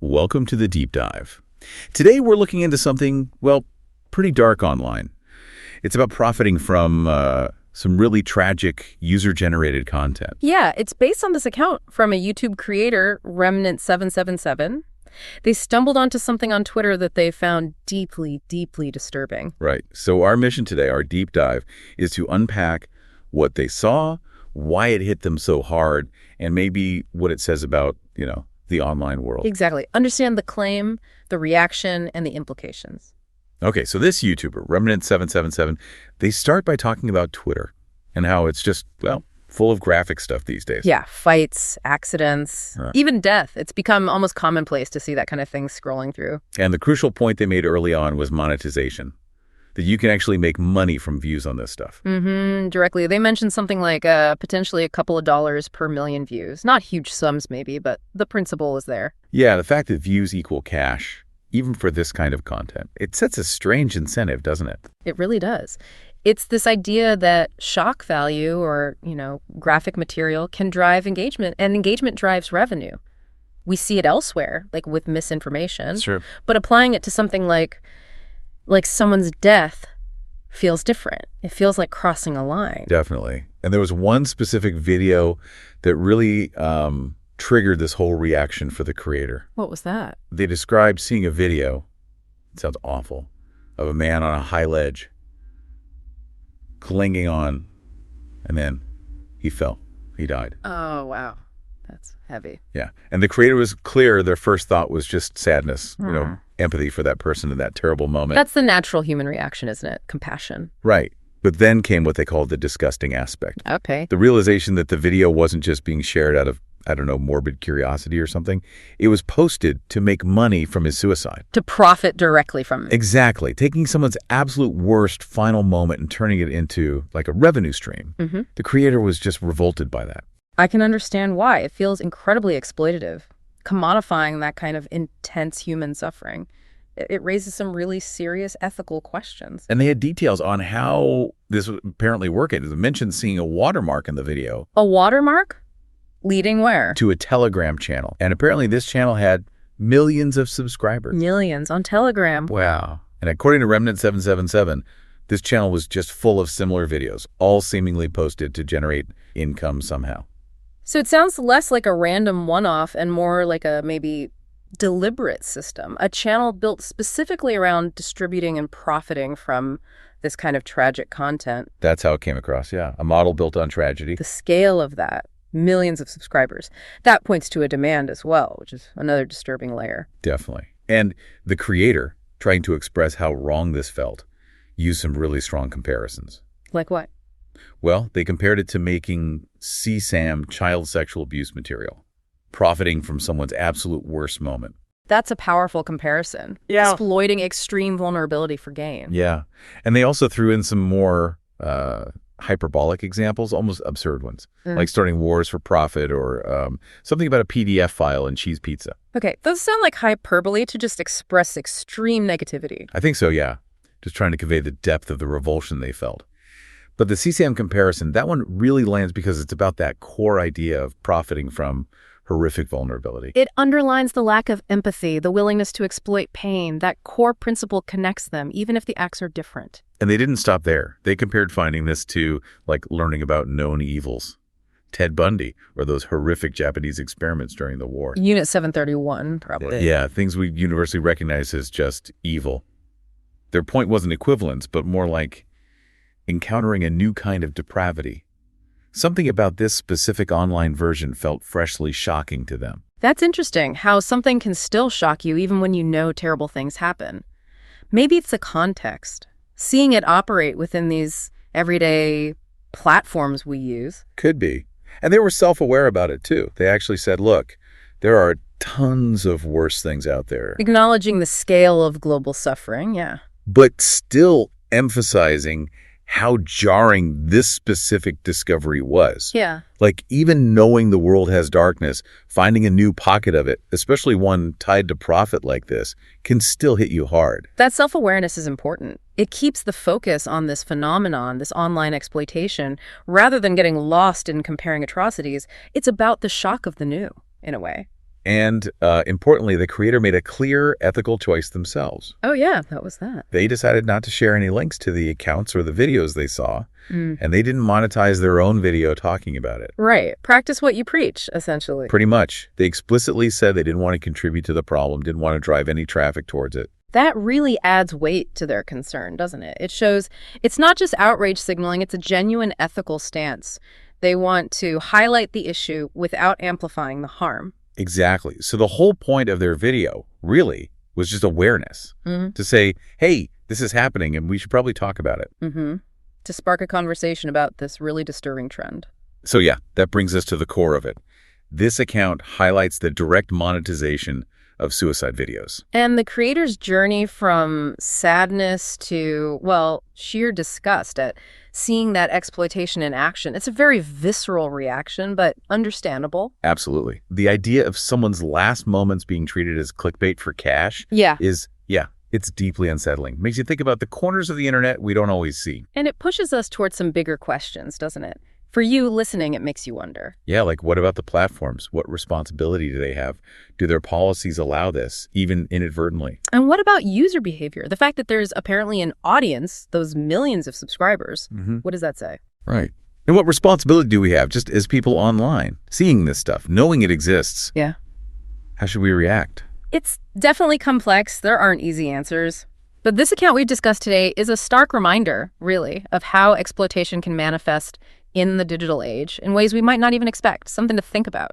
Welcome to the Deep Dive. Today we're looking into something, well, pretty dark online. It's about profiting from some really tragic user-generated content. Yeah, it's based on this account from a YouTube creator, Remnant777. They stumbled onto something on Twitter that they found deeply, deeply disturbing. Right. So our mission today, our deep dive, is to unpack what they saw, why it hit them so hard, and maybe what it says about, the online world. Exactly. Understand the claim, the reaction, and the implications. Okay, so this YouTuber, Remnant777, they start by talking about Twitter and how it's just, well, full of graphic stuff these days. Yeah, fights, accidents, even death. It's become almost commonplace to see that kind of thing scrolling through. And the crucial point they made early on was monetization, that you can actually make money from views on this stuff. Directly. They mentioned something like potentially a couple of dollars per million views. Not huge sums maybe, but the principle is there. Yeah, the fact that views equal cash, even for this kind of content, it sets a strange incentive, doesn't it? It really does. It's this idea that shock value or, graphic material can drive engagement, and engagement drives revenue. We see it elsewhere, like with misinformation. Sure. But applying it to something like someone's death feels different. It feels like crossing a line. Definitely. And there was one specific video that really triggered this whole reaction for the creator. What was that? They described seeing a video, it sounds awful, of a man on a high ledge, clinging on, and then he fell. He died. Oh, wow. That's heavy. Yeah. And the creator was clear their first thought was just sadness, empathy for that person in that terrible moment. That's the natural human reaction, isn't it? Compassion. Right. But then came what they called the disgusting aspect. Okay. The realization that the video wasn't just being shared out of, morbid curiosity or something. It was posted to make money from his suicide. To profit directly from it. Exactly. Taking someone's absolute worst final moment and turning it into like a revenue stream. The creator was just revolted by that. I can understand why. It feels incredibly exploitative, commodifying that kind of intense human suffering. It raises some really serious ethical questions. And they had details on how this would apparently work. It mentioned seeing a watermark in the video. A watermark? Leading where? To a Telegram channel. And apparently this channel had millions of subscribers. Millions on Telegram. Wow. And according to Remnant777, this channel was just full of similar videos, all seemingly posted to generate income somehow. So it sounds less like a random one-off and more like a maybe deliberate system, a channel built specifically around distributing and profiting from this kind of tragic content. That's how it came across, yeah. A model built on tragedy. The scale of that, millions of subscribers, that points to a demand as well, which is another disturbing layer. Definitely. And the creator, trying to express how wrong this felt, used some really strong comparisons. Like what? Well, they compared it to making CSAM child sexual abuse material, profiting from someone's absolute worst moment. That's a powerful comparison. Yeah. Exploiting extreme vulnerability for gain. Yeah. And they also threw in some more hyperbolic examples, almost absurd ones, like starting wars for profit or something about a PDF file and cheese pizza. Okay, those sound like hyperbole to just express extreme negativity. I think so, yeah. Just trying to convey the depth of the revulsion they felt. But the CSAM comparison, that one really lands because it's about that core idea of profiting from horrific vulnerability. It underlines the lack of empathy, the willingness to exploit pain. That core principle connects them, even if the acts are different. And they didn't stop there. They compared finding this to, like, learning about known evils. Ted Bundy, or those horrific Japanese experiments during the war. Unit 731, probably. Yeah, things we universally recognize as just evil. Their point wasn't equivalence, but more like encountering a new kind of depravity. Something about this specific online version felt freshly shocking to them. That's interesting, how something can still shock you even when you know terrible things happen. Maybe it's the context. Seeing it operate within these everyday platforms we use. Could be. And they were self-aware about it, too. They actually said, look, there are tons of worse things out there. Acknowledging the scale of global suffering, yeah. But still emphasizing how jarring this specific discovery was. Yeah. Like, even knowing the world has darkness, finding a new pocket of it, especially one tied to profit like this, can still hit you hard. That self-awareness is important. It keeps the focus on this phenomenon, this online exploitation, rather than getting lost in comparing atrocities. It's about the shock of the new, in a way. And importantly, the creator made a clear ethical choice themselves. Oh, yeah, that was that. They decided not to share any links to the accounts or the videos they saw, and they didn't monetize their own video talking about it. Right. Practice what you preach, essentially. Pretty much. They explicitly said they didn't want to contribute to the problem, didn't want to drive any traffic towards it. That really adds weight to their concern, doesn't it? It shows it's not just outrage signaling, it's a genuine ethical stance. They want to highlight the issue without amplifying the harm. Exactly. So the whole point of their video, really, was just awareness. To say, hey, this is happening and we should probably talk about it. To spark a conversation about this really disturbing trend. So yeah, that brings us to the core of it. This account highlights the direct monetization of suicide videos. And the creator's journey from sadness to, well, sheer disgust at seeing that exploitation in action. It's a very visceral reaction, but understandable. Absolutely. The idea of someone's last moments being treated as clickbait for cash it's deeply unsettling. Makes you think about the corners of the internet we don't always see. And it pushes us towards some bigger questions, doesn't it? For you listening, it makes you wonder. Yeah, like what about the platforms? What responsibility do they have? Do their policies allow this, even inadvertently? And what about user behavior? The fact that there's apparently an audience, those millions of subscribers, what does that say? Right. And what responsibility do we have just as people online, seeing this stuff, knowing it exists? Yeah. How should we react? It's definitely complex. There aren't easy answers. But this account we've discussed today is a stark reminder, really, of how exploitation can manifest in the digital age in ways we might not even expect, something to think about.